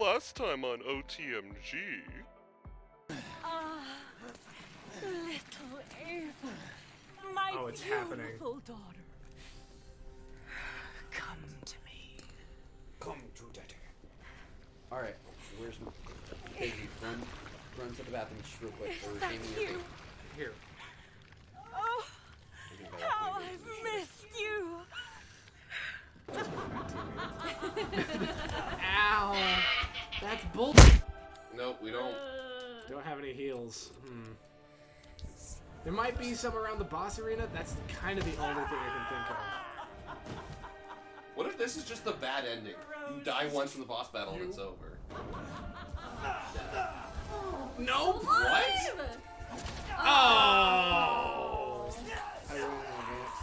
Last time on OTMG. Ah, little Ava, my it's happening. beautiful daughter. Come to me. Come to daddy. Alright, where's my... Daisy, run to the bathroom just real quick. Is that you? Here. Oh, how I've missed you. Ow! That's bull. Nope, we don't. Don't have any heals. There might be some around the boss arena. That's kind of the only thing I can think of. What if this is just the bad ending? You die once in the boss battle and it's over. No. What? Oh!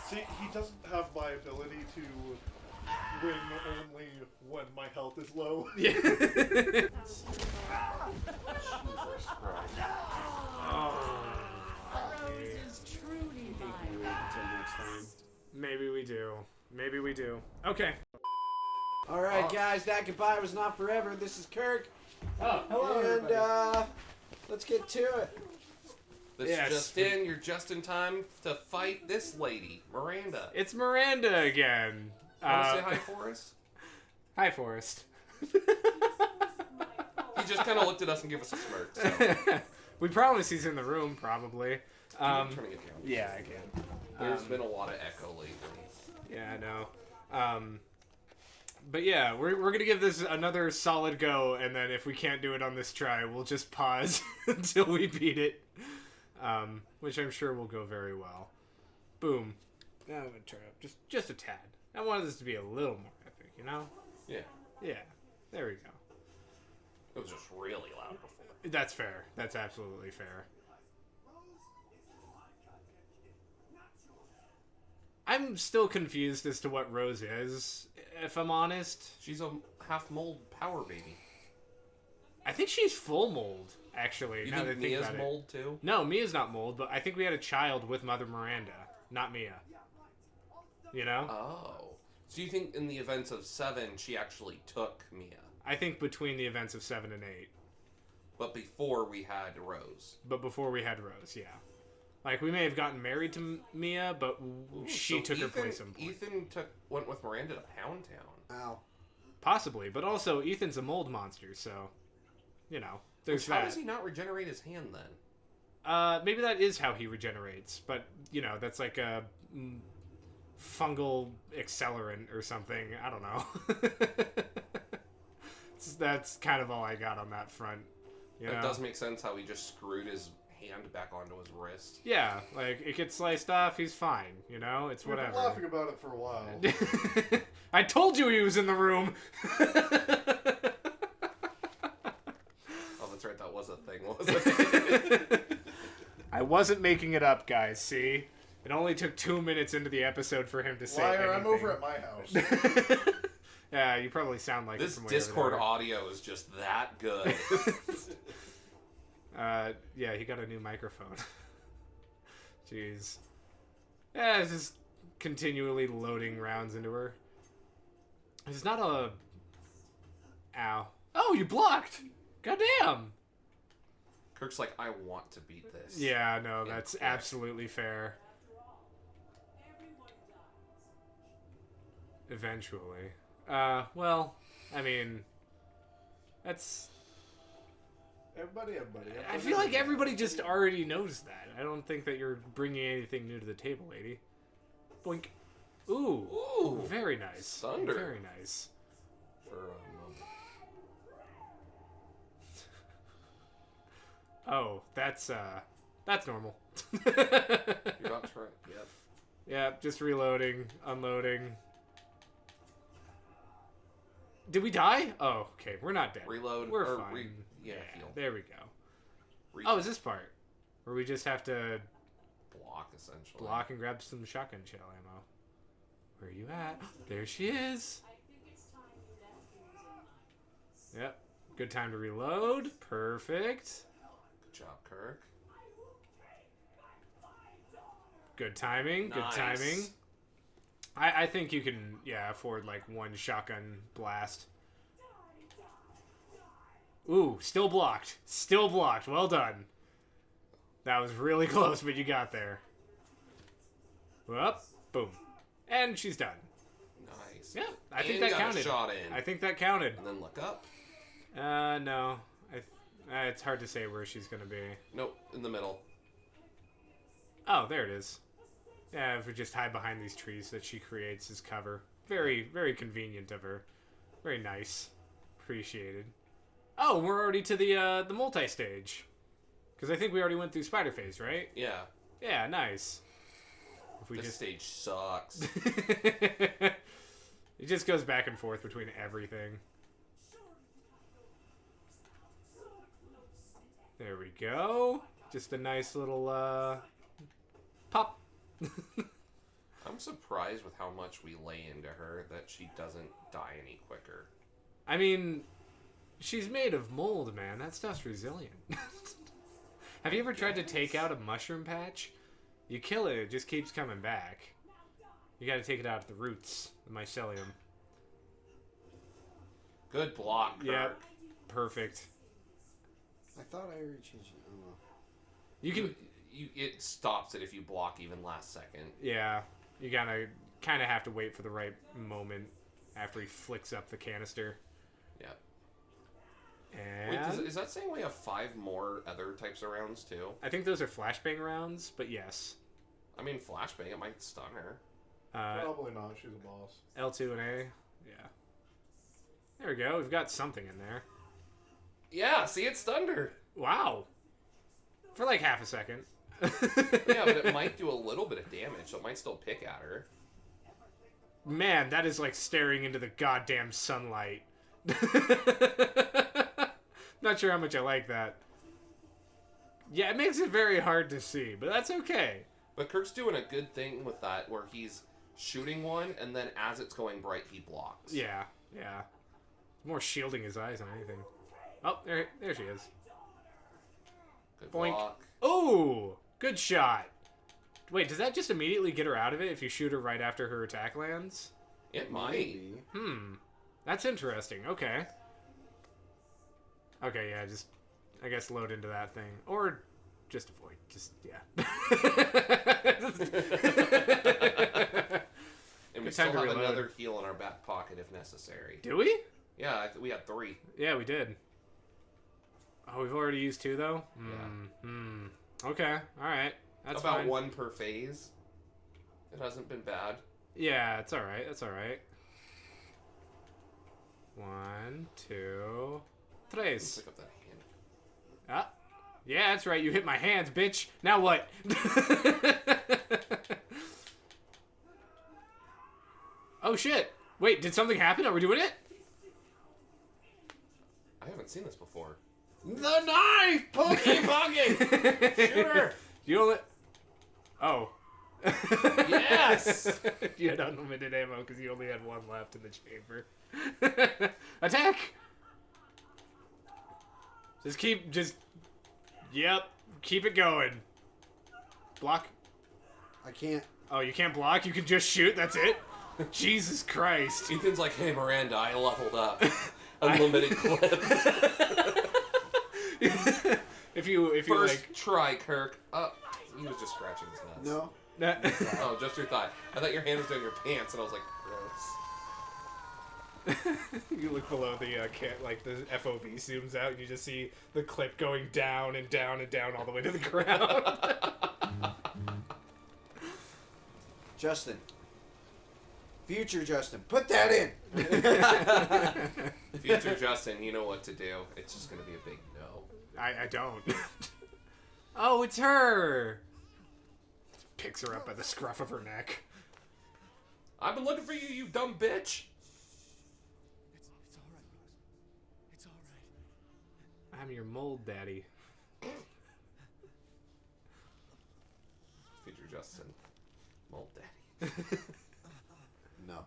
See, he doesn't have my ability to win only when my health is low. Yeah. Jesus Christ. Rose is truly mine. Until next time. Maybe we do. Maybe we do. Okay. Alright, guys, that goodbye was not forever. This is Kirk. Oh, hello, And, let's get to it. This Yes. is just in. You're just in time to fight this lady, Miranda. It's Miranda again. Want to say hi, Forrest? Hi, Forrest. He just kind of looked at us and gave us a smirk. So. We promise he's in the room, probably. I'm turning it down. Yeah, I can. There's been a lot of echo lately. Yeah, I know. But yeah, we're gonna give this another solid go, and then if we can't do it on this try, we'll just pause until we beat it. Which I'm sure will go very well. Boom. Now I'm gonna turn up just a tad. I wanted this to be a little more epic, you know? Yeah. Yeah. There we go. It was just really loud before. That's fair. That's absolutely fair. I'm still confused as to what Rose is, if I'm honest. She's a half mold power baby. I think she's full mold, actually. You now that I think think Mia's about mold too? No, Mia's not mold, but I think we had a child with Mother Miranda, not Mia. You know? Oh. So you think in the events of 7, she actually took Mia? I think between the events of 7 and 8. But before we had Rose. But before we had Rose, yeah. Like, we may have gotten married to Mia, but she took her place in point. Ethan went with Miranda to Pound Town. Ow. Possibly, but also Ethan's a mold monster, so, you know, there's How that. does he not regenerate his hand then? Maybe that is how he regenerates, but, you know, that's like a fungal accelerant or something. I don't know. That's kind of all I got on that front. You know? It does make sense how he just screwed his hand back onto his wrist. Yeah, like, it gets sliced off, he's fine, you know? It's We've whatever. been laughing about it for a while. I told you he was in the room! Oh, that's right, that was a thing, wasn't it? I wasn't making it up, guys, see? It only took 2 minutes into the episode for him to say Liar, anything. I'm over at my house. Yeah, you probably sound like This it from way Discord over audio is just that good. there. Yeah, he got a new microphone. Jeez. Yeah, it's just continually loading rounds into her. It's not a... Ow. Oh, you blocked! Goddamn! Kirk's like, I want to beat this. Yeah, no, Yeah, that's yeah. absolutely fair. Eventually. Well, I mean, that's... Everybody. I feel like everybody just already knows that. I don't think that you're bringing anything new to the table, lady. Boink. Ooh. Ooh. Very nice. Thunder. Very nice. For a moment. Oh, that's normal. You're not trying. Yep. Yeah, just reloading, unloading. Did we die? Oh, okay. We're not dead. Reload. We're or fine. heal. There we go. Oh, is this part? Where we just have to block, essentially. block and grab some shotgun shell ammo. Where are you at? There she is. Yep. Good time to reload. Perfect. Good job, Kirk. Good timing. Good Nice. timing. I think you can, yeah, afford like one shotgun blast. Ooh, still blocked. Still blocked. Well done. That was really close, but you got there. Up, boom. And she's done. Nice. Yeah, I think And that got a counted. shot in. I think that counted. And then look up. No. It's hard to say where she's gonna be. Nope, in the middle. Oh, there it is. Yeah, if we just hide behind these trees that she creates as cover. Very, very convenient of her. Very nice. Appreciated. Oh, we're already to the multi-stage. Because I think we already went through Spider Phase, right? Yeah. Yeah, nice. If we This just... stage sucks. It just goes back and forth between everything. There we go. Just a nice little, pop. I'm surprised with how much we lay into her that she doesn't die any quicker. I mean, she's made of mold, man. That stuff's resilient. Have you ever tried to take out a mushroom patch? You kill it, it just keeps coming back. You gotta take it out at the roots, the mycelium. Good block, Kirk. Yep. Perfect. I thought I already changed it. Oh, well. You can... It stops it if you block even last second. Yeah. You gotta kind of have to wait for the right moment after he flicks up the canister. Yep. And... Wait, is that saying we have 5 more other types of rounds, too? I think those are flashbang rounds, but yes. I mean, flashbang, it might stun her. Probably not. She's a boss. L2 and A. Yeah. There we go. We've got something in there. Yeah, see, it stunned her. Wow. For like half a second. Yeah, but it might do a little bit of damage, so it might still pick at her. Man, that is like staring into the goddamn sunlight. Not sure how much I like that. Yeah, it makes it very hard to see, but that's okay. But Kirk's doing a good thing with that, where he's shooting one, and then as it's going bright, he blocks. Yeah, yeah. More shielding his eyes than anything. Oh, there she is. Good Boink. block. Oh, good shot. Wait, does that just immediately get her out of it if you shoot her right after her attack lands? It might. Maybe. That's interesting. Okay. Okay, yeah, just, I guess, load into that thing. Or just avoid. Just, yeah. And we Good still time to have reload. another heal in our back pocket if necessary. Do we? Yeah, we had 3. Yeah, we did. Oh, we've already used 2, though? Okay, alright. That's About fine. 1 per phase. It hasn't been bad. Yeah, it's alright. That's alright. 1, 2, 3. Pick up that hand. Ah. Yeah, that's right. You hit my hands, bitch. Now what? Oh, shit. Wait, did something happen? Are we doing it? I haven't seen this before. The knife! Pokey! Shoot her! You only... Oh. Yes! You had unlimited ammo because you only had 1 left in the chamber. Attack! Yep. Keep it going. Block. I can't. Oh, you can't block? You can just shoot? That's it? Jesus Christ. Ethan's like, hey, Miranda, I leveled up. Unlimited clip. If you First like... try, Kirk. He was just scratching his nuts. No. Oh, just your thigh. I thought your hand was down your pants, and I was like, gross. You look below the the FOV zooms out, and you just see the clip going down and down and down all the way to the ground. Justin. Future Justin. Put that in! Future Justin, you know what to do. It's just going to be a big no. I don't. Oh, it's her! Picks her up by the scruff of her neck. I've been looking for you, you dumb bitch. It's all right, Rose. It's all right. I'm your mold daddy. Future Justin. Mold daddy. No.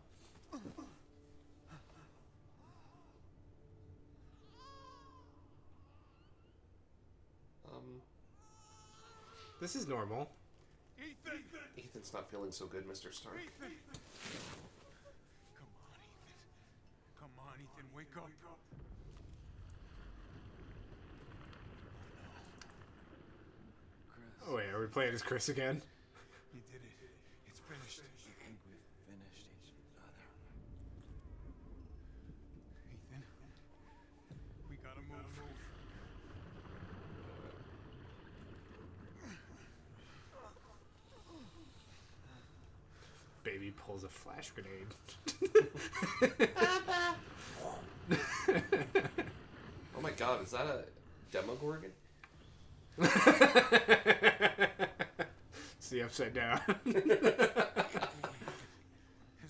This is normal. Ethan! Ethan's not feeling so good, Mr. Stark. Ethan! Come on, Ethan. Come on, Ethan, wake up. play it as Chris again. You did it. It's finished. I think we've finished each other. Ethan, we gotta move. Baby pulls a flash grenade. Oh my god, is that a Demogorgon? It's the upside down. There's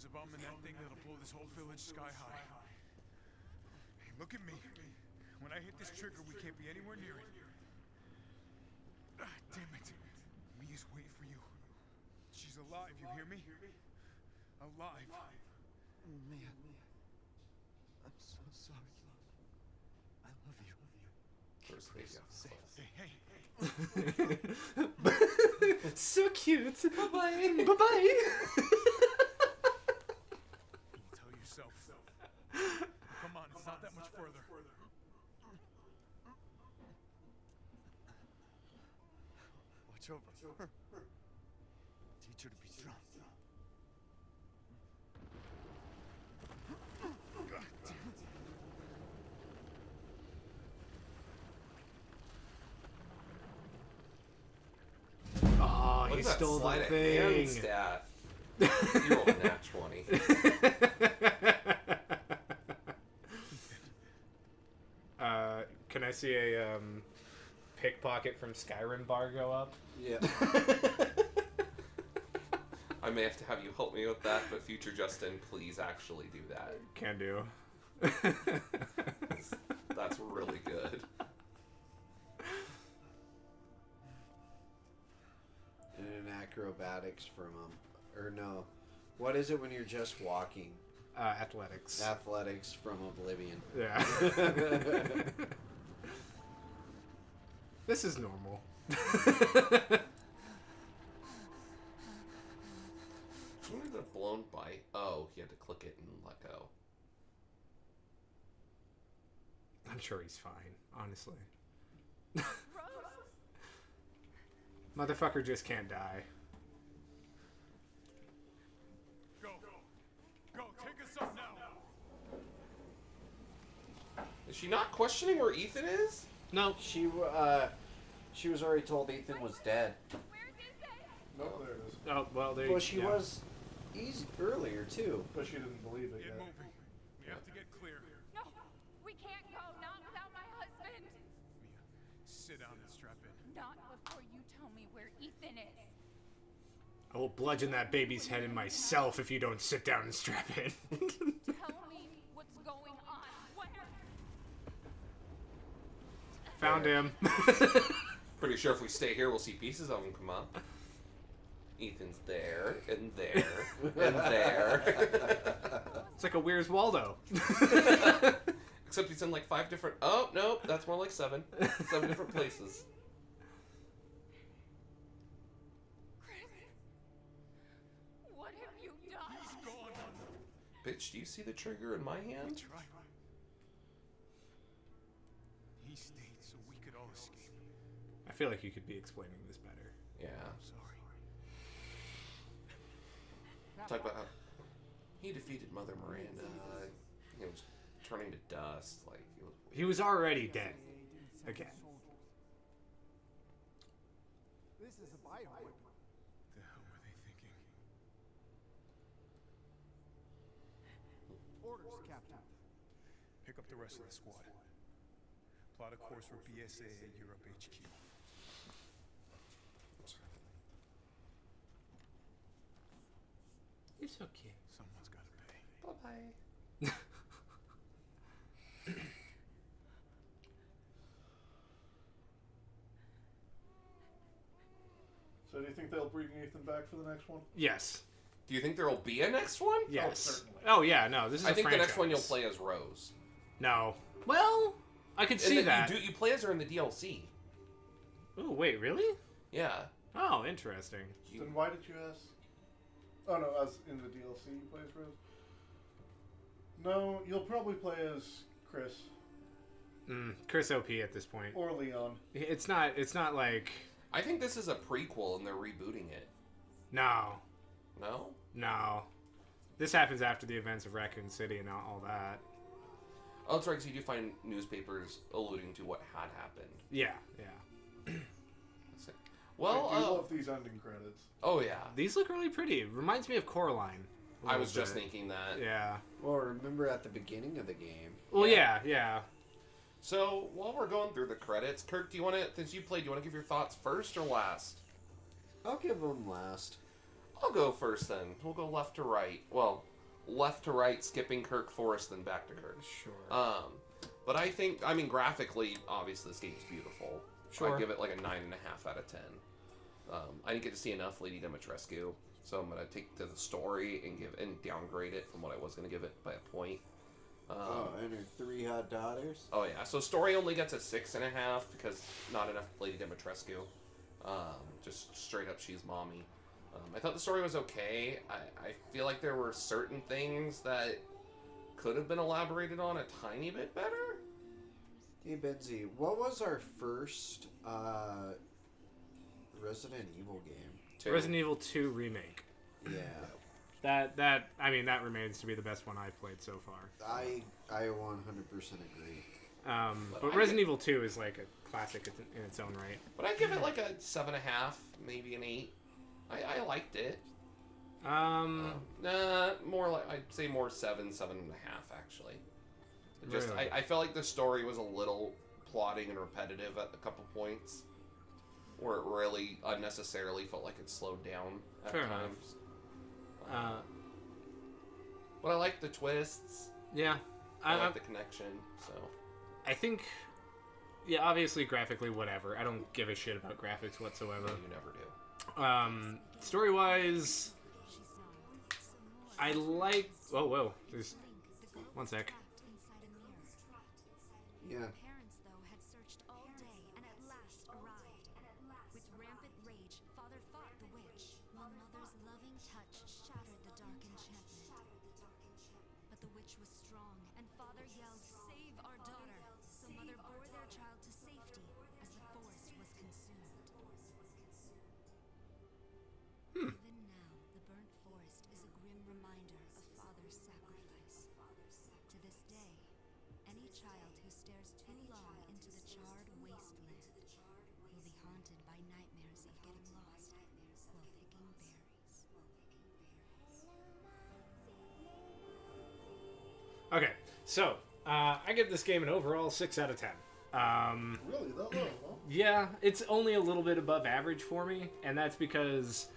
a bomb in that thing that'll blow this whole village sky high. Hey, look at me. When I hit this trigger, we can't be anywhere near it. Ah, damn it. Mia's waiting for you. She's alive, you hear me? Alive. Mia. I'm so sorry. I love you. First lady. Hey. So cute. Bye-bye. Bye-bye. You tell yourself. Come on, it's not that much further. Watch over her. Teach her to be strong. God damn it. Oh, Look he at that stole sleight the of hand thing. stat. You rolled a nat 20. Can I see a pickpocket from Skyrim bar go up? Yeah. I may have to have you help me with that, but future Justin, please actually do that. Can do. That's really good. And an acrobatics from or no, what is it when you're just walking? Athletics. Athletics from Oblivion. Yeah. This is normal. When did the blown by? Oh, he had to click it and let go. I'm sure he's fine, honestly. Rose? Motherfucker just can't die. Go. Go, take us up now. Is she not questioning where Ethan is? No. She was already told Ethan was dead. Where's Ethan? Nope, there it is. Oh, well, there Well, she yeah. was easy earlier too. But she didn't believe it Get yet. moving. We have to get clear. No, we can't go. Not without my husband. Mia, sit down and strap in. Not before you tell me where Ethan is. I will bludgeon that baby's head in myself if you don't sit down and strap in. Tell me what's going on. Where? Found him. Pretty sure if we stay here, we'll see pieces of him come up. Ethan's there, and there, and there. It's like a Where's Waldo. Except he's in like 5 different... Oh, no, that's more like 7. 7 different places. Chris, what have you done? Gone. Bitch, do you see the trigger in my hand? That's right. He stayed so we could all escape. I feel like you could be explaining this better. Yeah. Sorry. Talk about how he defeated Mother Miranda. He was turning to dust. Like He was already dead. Again. This is a bioweapon. The hell were they thinking? Orders, Captain. Pick up the rest of the squad. Plot a course for BSA at Europe HQ. It's okay. Someone's gotta pay. bye-bye. So do you think they'll bring Ethan back for the next one? Yes. Do you think there will be a next one? Yes. certainly. Oh, yeah, no, this is I a think the next one you'll franchise. play as Rose. No. Well, I could see And then that. you play as her in the DLC. Oh, wait, really? Yeah. Oh, interesting. Then why did you ask? Oh no, as in the DLC you play as Rose? No, you'll probably play as Chris Chris OP at this point. or Leon. It's not like I think this is a prequel and they're rebooting it. No. No? No. This happens after the events of Raccoon City and all that. Oh, that's right, because you do find newspapers alluding to what had happened. Yeah. Well, I do love these ending credits. oh yeah. These look really pretty. Reminds me of Coraline. a I little was just bit. thinking that. Yeah. Well, remember at the beginning of the game. Well, yeah. So, while we're going through the credits, Kirk, do you want to, since you played, do you want to give your thoughts first or last? I'll give them last. I'll go first then. We'll go left to right. Well, left to right, skipping Kirk, Forrest, then back to Kirk. Sure. But I think, I mean, graphically, obviously, this game's beautiful. Sure. I'd give it like a 9.5 out of 10. I didn't get to see enough Lady Dimitrescu, so I'm gonna take to the story and downgrade it from what I was gonna give it by a point. And her 3 hot daughters. Oh yeah, so story only gets a 6.5 because not enough Lady Dimitrescu. Just straight up, she's mommy. I thought the story was okay. I feel like there were certain things that could have been elaborated on a tiny bit better. Hey Benzie, what was our first Resident Evil game? Resident Evil 2 remake. Yeah. That remains to be the best one I've played so far. I 100% agree. But Resident Evil 2 is like a classic in its own right. But I'd give it like a 7.5, maybe an 8. I liked it. More like, I'd say more 7.5 actually. Just Really? I felt like the story was a little plotting and repetitive at a couple points, where it really unnecessarily felt like it slowed down at Fair enough. times. But I like the twists. Yeah. I like the connection. So I think, yeah, obviously graphically, whatever. I don't give a shit about graphics whatsoever. no, you never do. Story-wise, I like... Whoa. There's... One sec. Yeah. Parents, though, had searched all day and at last arrived. With rampant rage, Father fought the witch, while Mother's loving touch shattered the dark enchantment. But the witch was strong, and Father yelled, "Save our daughter!" So Mother bore their child to safety as the forest was consumed. Even now, the burnt forest is a grim reminder of Father's sacrifice. To this day, any child who stares too long into the charred wasteland will be haunted by nightmares of getting lost while picking berries. Okay, so, I give this game an overall 6 out of 10. Really? That low, huh? Yeah, it's only a little bit above average for me, and that's because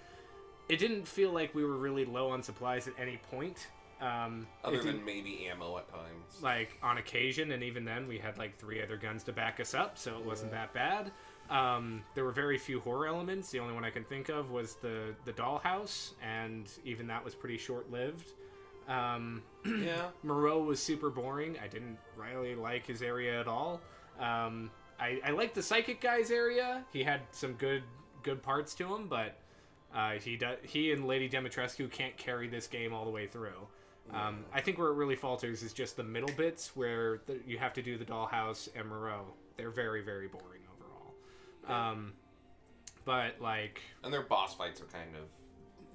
it didn't feel like we were really low on supplies at any point. Other than maybe ammo at times. Like, on occasion, and even then, we had, like, 3 other guns to back us up, so it wasn't that bad. There were very few horror elements. The only one I can think of was the dollhouse, and even that was pretty short-lived. Yeah. Moreau was super boring. I didn't really like his area at all. I liked the psychic guy's area. He had some good parts to him, but he and Lady Dimitrescu can't carry this game all the way through. I think where it really falters is just the middle bits where you have to do the dollhouse and Moreau. They're very, very boring overall. But like, And their boss fights are kind of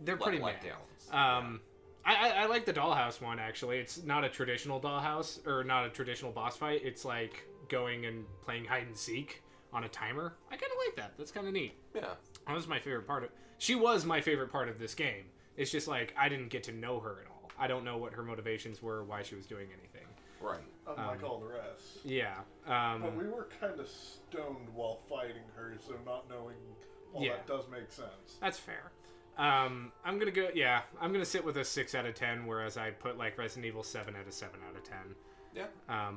they're pretty let meh. downs. I like the dollhouse one actually. It's not a traditional dollhouse or not a traditional boss fight. It's like going and playing hide and seek on a timer. I kind of like that. That's kind of neat. Yeah. That was my favorite part of. She was my favorite part of this game. It's just like I didn't get to know her at all. I don't know what her motivations were, why she was doing anything. Right. Unlike all the rest. Yeah. But we were kind of stoned while fighting her, so not knowing all Yeah. that does make sense. That's fair. I'm gonna sit with a 6 out of 10, whereas I put like Resident Evil 7 at a 7 out of 10. Yeah.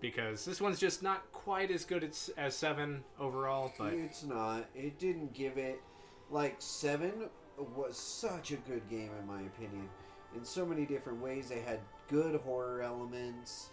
Because this one's just not quite as good as 7 overall, but It's not. It didn't give it... Like, 7 was such a good game, in my opinion. In so many different ways. They had good horror elements.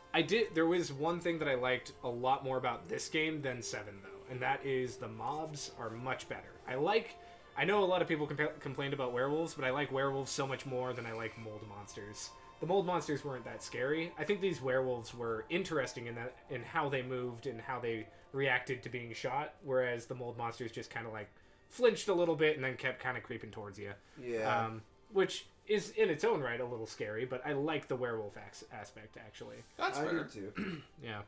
there was one thing that I liked a lot more about this game than 7 though, and that is the mobs are much better. I know a lot of people complained about werewolves, but I like werewolves so much more than I like mold monsters. the mold monsters weren't that scary. I think these werewolves were interesting in how they moved and how they reacted to being shot, whereas the mold monsters just kind of like flinched a little bit and then kept kind of creeping towards you. Yeah. Which is in its own right a little scary, but I like the werewolf aspect actually. That's I fair. do too. Yeah.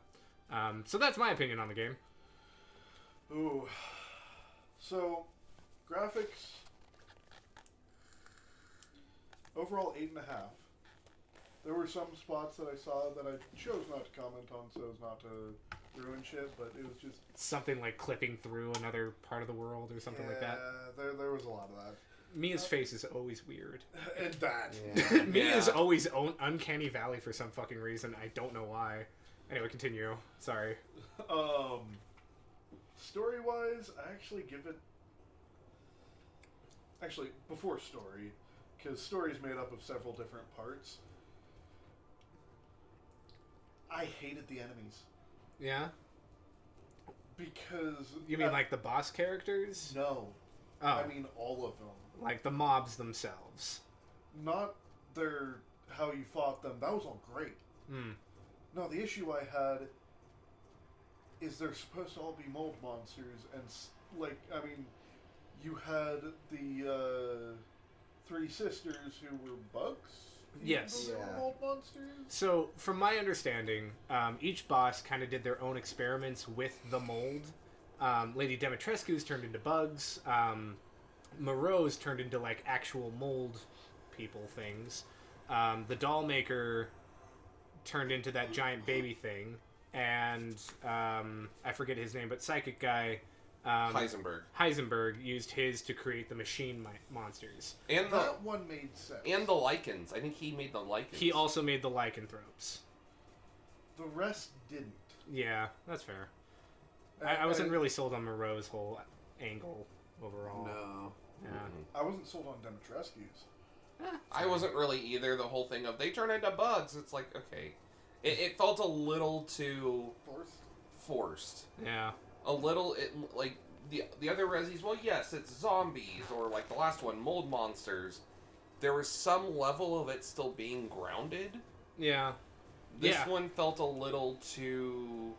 So that's my opinion on the game. Ooh. So, graphics. Overall, 8.5. There were some spots that I saw that I chose not to comment on so as not to ruin shit, but it was just... Something like clipping through another part of the world or something like that. There was a lot of that. Mia's face is always weird. And that. Yeah. Mia's always uncanny valley for some fucking reason. I don't know why. Anyway, continue. Sorry. Story-wise, I actually give it... Actually, before story, because story is made up of several different parts. I hated the enemies. Yeah? Because... You mean like the boss characters? No. Oh. I mean all of them. Like the mobs themselves. Not how you fought them. That was all great. Hmm. No, the issue I had is they're supposed to all be mold monsters, and you had the three sisters who were bugs. Yes. Even though they were mold monsters. So, from my understanding, each boss kind of did their own experiments with the mold. Lady Dimitrescu's turned into bugs. Moreau's turned into like actual mold people things. The doll maker turned into that giant baby thing, and I forget his name, but psychic guy Heisenberg used his to create the machine monsters. And that one made sense. And the lichens. I think he made the lichens. He also made the lycanthropes. The rest didn't. Yeah, that's fair. I wasn't really sold on Moreau's whole angle overall. No. Yeah. I wasn't sold on Dimitrescu's. I wasn't really either. The whole thing of they turn into bugs. It's like, okay. It felt a little too... Forced. Yeah. A little... like, the other Resis, well, yes, it's zombies. Or, like, the last one, mold monsters. There was some level of it still being grounded. Yeah. This one felt a little too...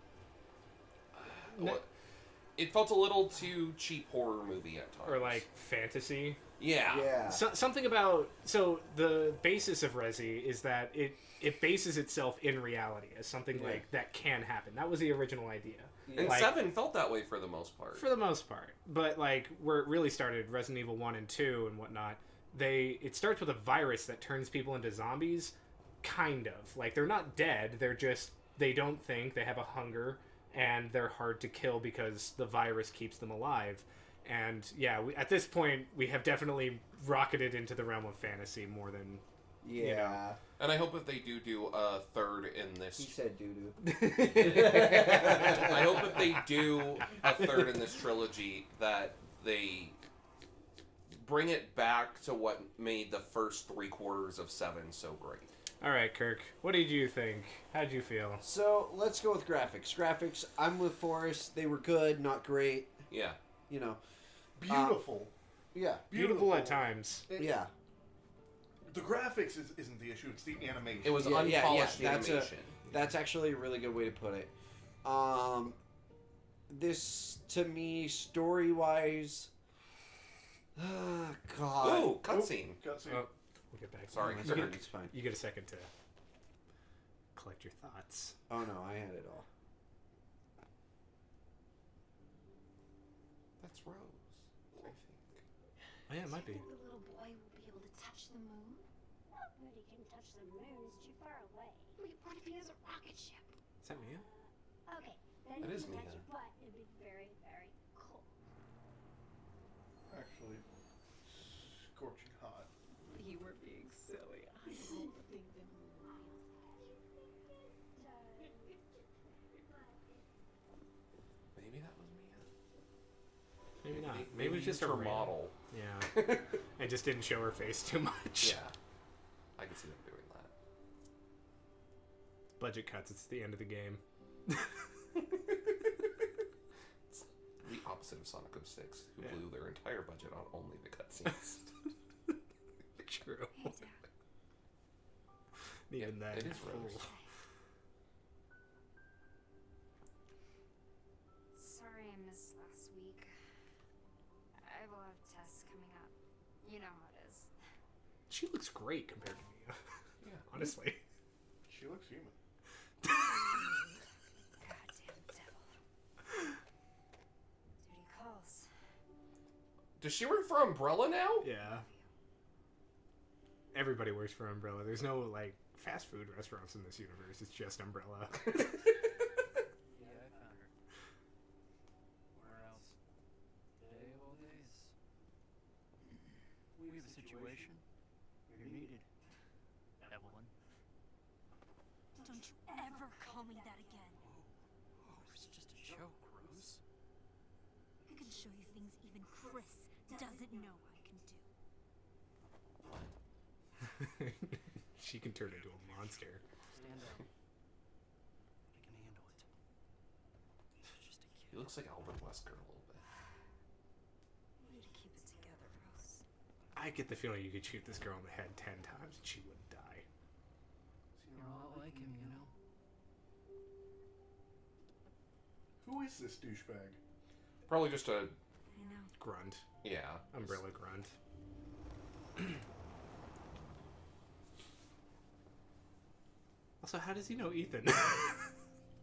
It felt a little too cheap horror movie at times. Or like fantasy. Yeah. Yeah. Something about... So the basis of Resi is that it bases itself in reality as something like that can happen. That was the original idea. And like, 7 felt that way for the most part. For the most part. But like where it really started, Resident Evil 1 and 2 and whatnot, it starts with a virus that turns people into zombies. Kind of. Like they're not dead. They're just... They don't think. They have a hunger. And they're hard to kill because the virus keeps them alive. And yeah, at this point, we have definitely rocketed into the realm of fantasy more than... Yeah. You know. And I hope if they do a third in this... He said doo-doo. I hope if they do a third in this trilogy that they bring it back to what made the first 3/4 of 7 so great. All right, Kirk. What did you think? How did you feel? So, let's go with graphics. Graphics, I'm with Forrest. They were good, not great. Yeah. You know. Beautiful. Yeah. Beautiful at times. Yeah. The graphics isn't the issue, it's the animation. It was unpolished animation. That's actually a really good way to put it. This, to me, story-wise... God. Ooh, cutscene. Cutscene. Oh, we'll get back to Sorry, that. It's fine. You get a second to collect your thoughts. Oh, no, I had it all. That's Rose, I think. Oh, yeah, it might be. The little boy will be able to touch the moon? Nobody can touch the moon. It's too far away. What if he has a rocket ship? Is that Mia? Okay, then That you is can touch Mia. it, but it'd be very, very cool. Actually, scorching hot. You were being silly. I don't think the Maybe that was Mia. Maybe not. Maybe it was just her a random- model. Yeah. I just didn't show her face too much. Yeah. I can see them doing that. Budget cuts. It's the end of the game. It's the opposite of Sonic 06, who blew their entire budget on only the cutscenes. True. Even then. It is Rose. Sorry I missed last week. I have a lot of tests coming up. You know how it is. She looks great compared to me. Yeah. Honestly. She looks human. Goddamn devil. Duty calls. Does she work for Umbrella now? Yeah. Everybody works for Umbrella. There's no, like, fast food restaurants in this universe. It's just Umbrella. Yeah, I found her. Where else? Day of all days. We have a situation. You're needed. Evelyn. Don't you ever call me that again. Oh, it's just a joke, Rose. I can show you things even Chris doesn't know I can do. She can turn into a monster. Stand down. I can handle it. Just a He kid. looks like Albert Wesker a little bit. You need to keep it together, Rose. I get the feeling you could shoot this girl in the head 10 times and she wouldn't die. You're a lot like him, you know. Who is this douchebag? Probably just a I know. Grunt. yeah. Umbrella grunt. Also, how does he know Ethan?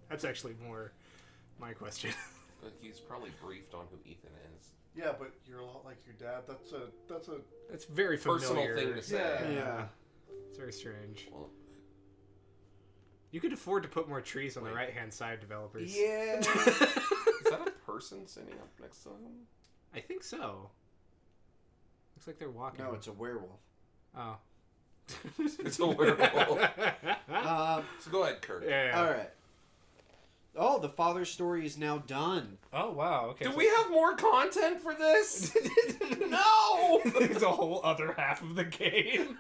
That's actually more my question. He's probably briefed on who Ethan is. Yeah, but you're a lot like your dad. That's a That's very Personal familiar. thing to say. Yeah. It's very strange. Well, You could afford to put more trees on the Wait. right-hand side, developers. Yeah. is that a person sitting up next to him? I think so. Looks like they're walking. No, it's a werewolf. Oh. It's a werewolf. Um, So go ahead, Kurt. Yeah. all right. Oh, the father story is now done. Oh, wow. Okay. Do so- we have more content for this? No! There's a whole other half of the game.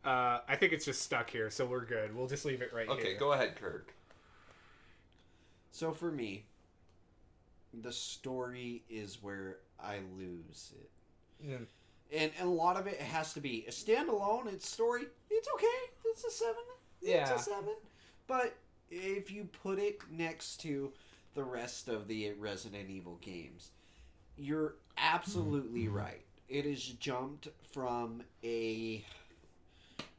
I think it's just stuck here, so we're good. We'll just leave it right here. Okay, go ahead, Kurt. So for me, the story is where I lose it. Yeah. And a lot of it has to be a standalone. It's story. It's okay. It's a 7. Yeah. It's a 7. But if you put it next to the rest of the Resident Evil games, you're absolutely right. It has jumped from a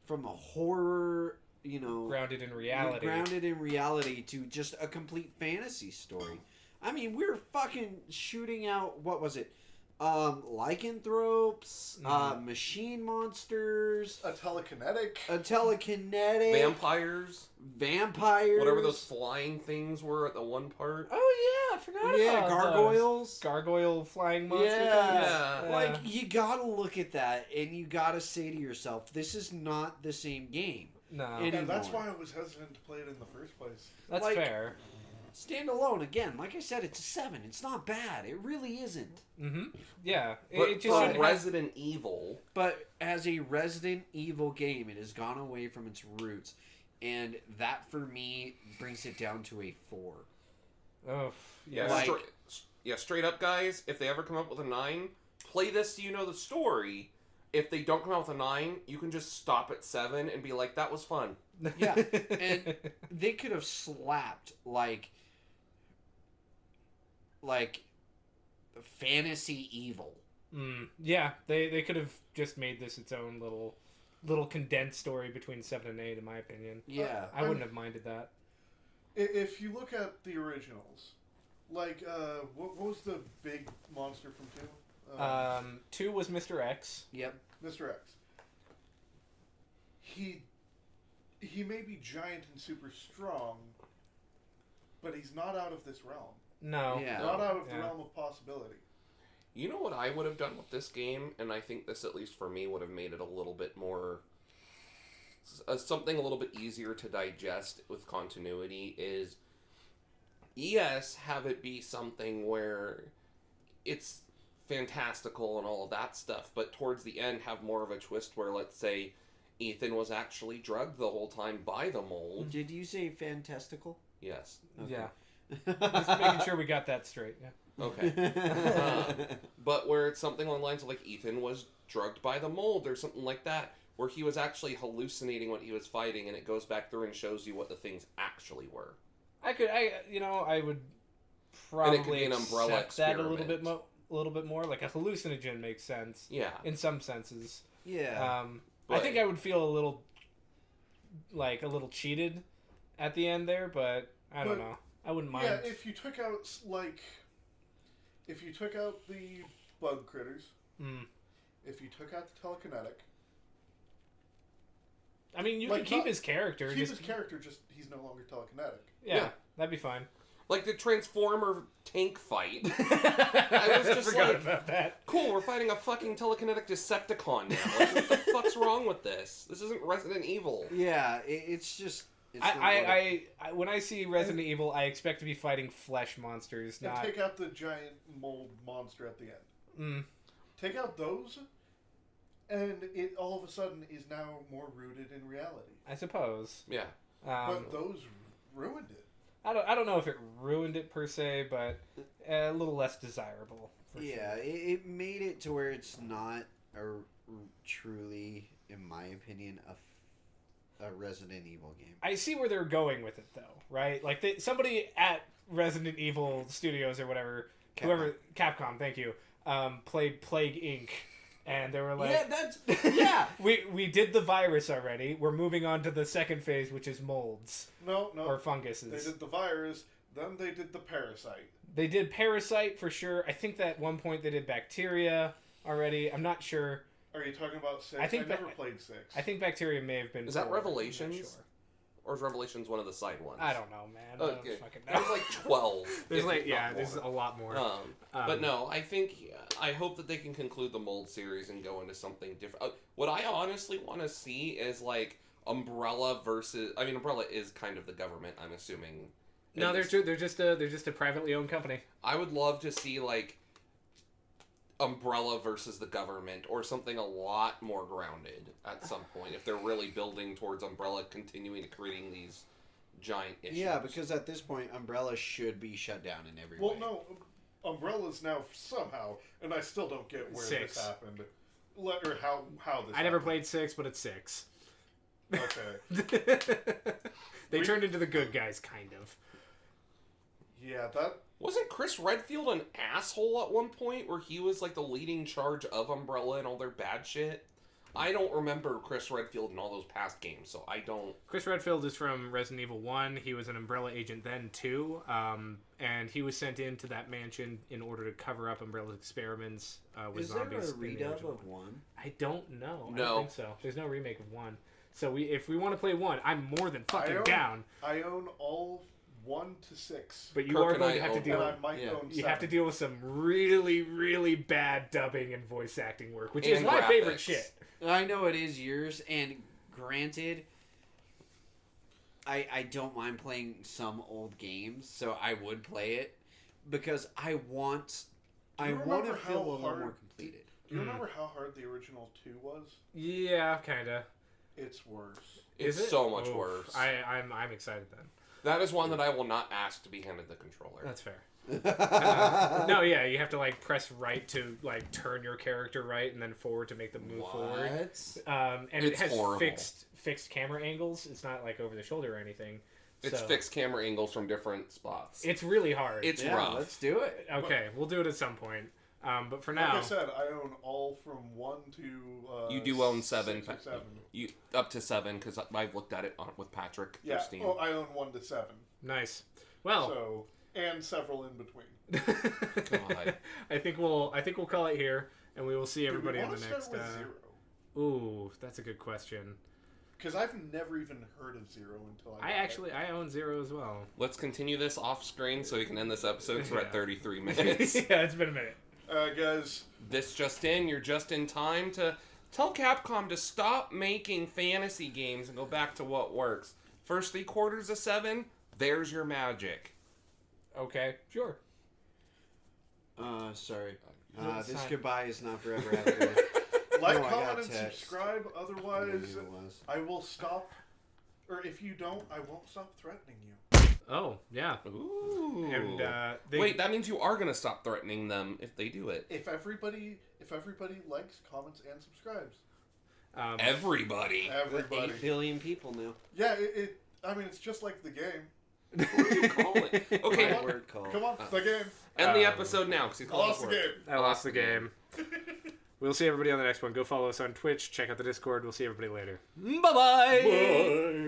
horror, Grounded in reality. to just a complete fantasy story. I mean, we were fucking shooting out, what was it? Lycanthropes, machine monsters, a telekinetic. Vampires. Whatever those flying things were at the one part. Oh, yeah, I forgot Yeah, about gargoyles. those. Gargoyle flying monster Yeah. things. Like, you gotta look at that, and you gotta say to yourself, this is not the same game. No. Anymore. And that's why I was hesitant to play it in the first place. That's like- fair. Standalone, again, like I said, it's a 7. It's not bad. It really isn't. Mm-hmm. Yeah. But It just for shouldn't have- Resident Evil, But as a Resident Evil game, it has gone away from its roots. And that, for me, brings it down to a 4. Oh, yeah, yeah. Like- straight up, guys. If they ever come up with a 9, play this so you know the story. If they don't come out with a 9, you can just stop at 7 and be like, "That was fun." Yeah, and they could have slapped, like fantasy evil. Yeah, they could have just made this its own little condensed story between 7 and 8, in my opinion. Yeah. I wouldn't have minded that. If you look at the originals, like, what was the big monster from 2? 2 was Mr. X. Yep. Mr. X. He may be giant and super strong, but he's not out of this realm. No. Yeah. Not out of the Yeah. realm of possibility. You know what I would have done with this game, and I think this, at least for me, would have made it a little bit more... something a little bit easier to digest with continuity is, yes, have it be something where it's fantastical and all of that stuff, but towards the end have more of a twist where, let's say, Ethan was actually drugged the whole time by the mold. Did you say fantastical? Yes. Okay. Yeah. Just making sure we got that straight. Yeah. Okay. But where it's something along the lines of, like, Ethan was drugged by the mold or something like that, where he was actually hallucinating what he was fighting, and it goes back through and shows you what the things actually were. I would And it could probably be an umbrella accept that a experiment. little bit more. Like a hallucinogen makes sense. Yeah. In some senses. Yeah. I think I would feel a little cheated at the end there, but I don't know. I wouldn't mind. Yeah, if you took out the bug critters, if you took out the telekinetic. I mean, you can keep his character. His character, just he's no longer telekinetic. Yeah, that'd be fine. Like the Transformer tank fight. I was just like, about that. Cool, we're fighting a fucking telekinetic Decepticon now. Like, what the fuck's wrong with this? This isn't Resident Evil. Yeah, it's just... When I see Resident Evil, I expect to be fighting flesh monsters, And not... take out the giant mold monster at the end. Take out those, and it all of a sudden is now more rooted in reality. I suppose. Yeah. But those ruined it. I don't know if it ruined it per se, but a little less desirable. Yeah, sure. it made it to where it's not truly, in my opinion, a Resident Evil game. I see where they're going with it, though, right? Like, somebody at Resident Evil Studios or whatever, Capcom, thank you, played Plague Inc., and they were like... Yeah, we did the virus already. We're moving on to the second phase, which is molds. No. Or funguses. They did the virus, then they did the parasite. They did parasite, for sure. I think that at one point they did bacteria already. I'm not sure. Are you talking about 6? I never played 6. I think bacteria may have been... Is that 4. Revelations? I'm not sure. Or is Revelations one of the side ones? I don't know, man. I don't fucking know. There's like 12. There's a lot more. But no, I hope that they can conclude the mold series and go into something different. What I honestly want to see is like Umbrella versus... I mean, Umbrella is kind of the government, I'm assuming. No, they're just a privately owned company. I would love to see like Umbrella versus the government, or something a lot more grounded at some point, if they're really building towards Umbrella continuing to creating these giant issues. Yeah, because at this point, Umbrella should be shut down in every Well, way. no, Umbrella's now somehow, and I still don't get where 6. this happened. Or how this I never happened. played 6, but it's 6. Okay. They turned into the good guys, kind of. Yeah, that... Wasn't Chris Redfield an asshole at one point where he was like the leading charge of Umbrella and all their bad shit? I don't remember Chris Redfield in all those past games, so I don't... Chris Redfield is from Resident Evil 1. He was an Umbrella agent then, too. And he was sent into that mansion in order to cover up Umbrella's experiments with Is there zombies. a redub of 1? I don't know. No. I don't think so. There's no remake of 1. So if we want to play 1, I'm more than fucking down. I own all 1 to 6. But you Kirk are and going I to have to own deal. And I might own 7. You have to deal with some really, really bad dubbing and voice acting work, which is And my favorite graphics. shit. I know it is yours, and granted, I don't mind playing some old games, so I would play it because I want to feel a little more completed. Do you remember how hard the original 2 was? Yeah, kinda. It's worse. It's Is it? so much Oof. worse. I'm excited then. That is one that I will not ask to be handed the controller. That's fair. No, yeah, you have to like press right to like turn your character right, and then forward to make them move forward. And it It's has horrible. fixed camera angles. It's not like over the shoulder or anything. It's So, fixed camera angles from different spots. It's really hard. It's Yeah, rough. let's do it. Okay, we'll do it at some point. But for Like now, I said, I own all from 1 to... You do own 7. 6 or 7. You up to 7 because I've looked at it with Patrick. Yeah, Steam. I own 1 to 7. nice. Well, So, and several in between. God. I think we'll call it here, and we will see everybody Do we on want the to start next. with 0? Ooh, that's a good question. Because I've never even heard of 0 until I own 0 as well. Let's continue this off screen so we can end this episode. So we're at 33 minutes. Yeah, it's been a minute. Guys. This just in, you're just in time to tell Capcom to stop making fantasy games and go back to what works. First 3 quarters of 7, there's your magic. Okay, sure. Sorry. It's This not- goodbye is not forever. Have a good- Like, No, I got comment, and text. subscribe. I Otherwise, knew it was. I will stop. Or if you don't, I won't stop threatening you. Oh, yeah. Ooh. And Wait, that means you are going to stop threatening them if they do it. If everybody likes, comments, and subscribes. Everybody. Everybody. 8 billion people now. Yeah, I mean, it's just like the game. What do you call it? Okay. Right word call. Come on, the game. End the episode now, because he's I calling lost for the it. game. I lost the game. We'll see everybody on the next one. Go follow us on Twitch. Check out the Discord. We'll see everybody later. Bye-bye. Bye.